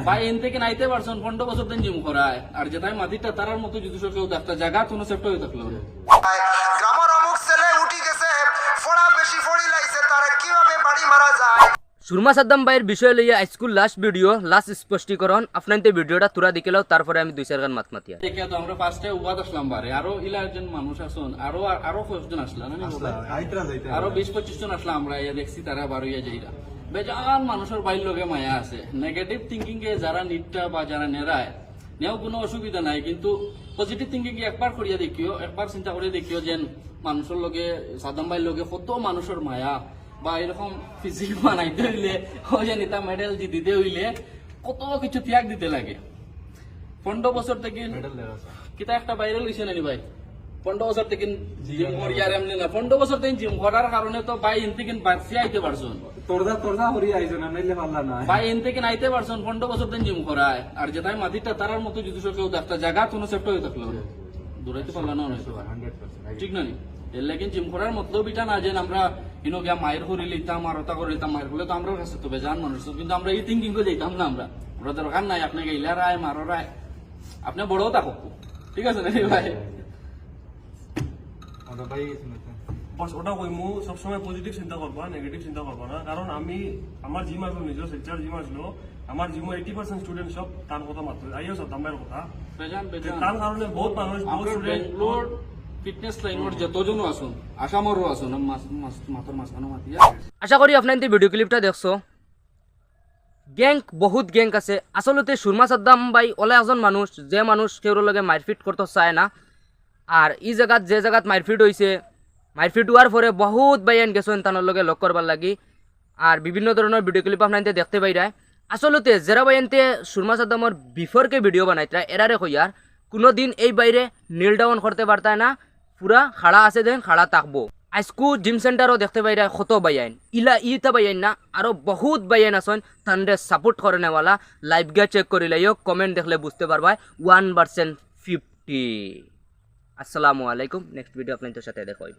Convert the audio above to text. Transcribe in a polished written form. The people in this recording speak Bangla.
ভাই এন থেকে নাইতে পারছেন 15 বছর দিন জিম করায় আর যেটাই মাটিটা তারার মতো যদি কেউ একটা জায়গা কোনো সেফট হয়ে থাকলো গ্রামের অমুক ছেলে উঠি গেছে ফড়া বেশি ফড়ি লাইছে তারা কিভাবে বাড়ি মারা যায়। সুরমা সাদ্দাম ভাইয়ের বিষয় লইয়া আজকুল লাস্ট ভিডিও লাস্ট স্পষ্টীকরণ আপনাদের ভিডিওটা তুরা দেখিলাও তারপরে আমি 2-4 গান মাত মাতিয়া দেখে তো আমরা ফার্স্টে উবাদ আসলাম বারে আরো ইলা একজন মানুষ আসুন আরো কয়েকজন আসলাম আরো 20-25 জন আসলাম আমরা ইয়া দেখছি তারা বারো ইয়া যাইরা বেজান মানুষের বাইর লগে মায়া আছে নেগেটিভ থিঙ্কিং এ যারা নিটটা বা যারা নেরায় নেও কোনো অসুবিধা নাই কিন্তু পজিটিভ থিঙ্কিং একবার করিয়া দেখিও একবার চিন্তা করে দেখিও যে মানুষের লগে সাদ্দাম ভাইয়ের লগে কত মানুষের মায়া বা এরকম ফিজিক বানাইতে হইলে ওই যে নেতা মেডেল দিতে হইলে কত কিছু ত্যাগ দিতে লাগে 15 বছর থেকে কিতা একটা বাইরে লইছে নানি ভাই 15 বছর থেকে জিম করিয়ার এমনি না 15 বছর থেকে জিম করার কারণে তো ভাই এন থেকে বাড়ছি আইতে পারছুন তোরদা হরি আইছো না নাইলে পারলা না ভাই এন থেকে আইতে পারছুন 15 বছর থেকে জিম করায় আর যেটাই মাটিটা তারার মতো যদি কেউ একটা জায়গা কোনো সেফট হয়ে থাকলো দূরাইতে পারলা না হয়তো 100% ঠিক না নি এর লাগে জিম করার মতলব এটা না যে আমরা ইনো গিয়া মায়ের করে লিতাম আর ওটা করে লিতাম মায়ের করলে তো আমরাও কাছে তো বেজান মানুষ কিন্তু আমরা এই থিঙ্কিং করে যেতাম না আমরা দরকার নাই আপনি গেইলা রায় মারো রায় আপনি বড়ও থাকুক ঠিক আছে না ভাই বাস ওটা কইমু সবসময় পজিটিভ চিন্তা করবা নেগেটিভ চিন্তা করবা না কারণ আমি আমার জিম আসলো নিজের সেলচার জিম আসলো আমার জিমে 80% স্টুডেন্ট সব তার কথা মাত্র আইও সাদ্দাম ভাইয়ের কথা বেজান তার কারণে বহুত মানুষ বহুত স্টুডেন্ট বেঙ্গলোর ফিটনেস লাইনের যতজনও আসুন আসামরও আসুন মাথার মাঝখানে মাতিয়া আশা করি আপনাদের ভিডিও ক্লিপটা দেখছো গ্যাং বহুত গ্যাং আছে আসলতে সুরমা সাদ্দাম ভাই ওলা একজন মানুষ যে মানুষ কেউর লগে মারপিট করতে চায় না আর এই জায়গাত যে জায়গাত মারপিট হয়েছে মারপিট হওয়ার পরে বহুত বাইয়ান গেছেন তানোর লগে লগ করবার লাগি আর বিভিন্ন ধরনের ভিডিও ক্লিপ আপনাদের দেখতে পাইরায় আসলতে যারা বাইয়ানতে সুরমা সাদ্দামর বিফোরকে ভিডিও বানাইতরা এরারে কইয়ার কোনোদিন এই বাইরে নীল ডাউন করতে পারতায় না পুরা খাড়া আছে দেন খাড়া থাকবো আজকু জিম সেন্টারও দেখতে পাই কত বাইন ইটা বাইন না আরো বহুত বাইন আছেন তানরে সাপোর্ট করে নেওয়ালা লাইভ গিয়া চেক করে লাইও কমেন্ট দেখলে বুঝতে পারবা 1% 50। আসসালামু আলাইকুম নেক্সট ভিডিও আপনাদের সাথে দেখা হইব।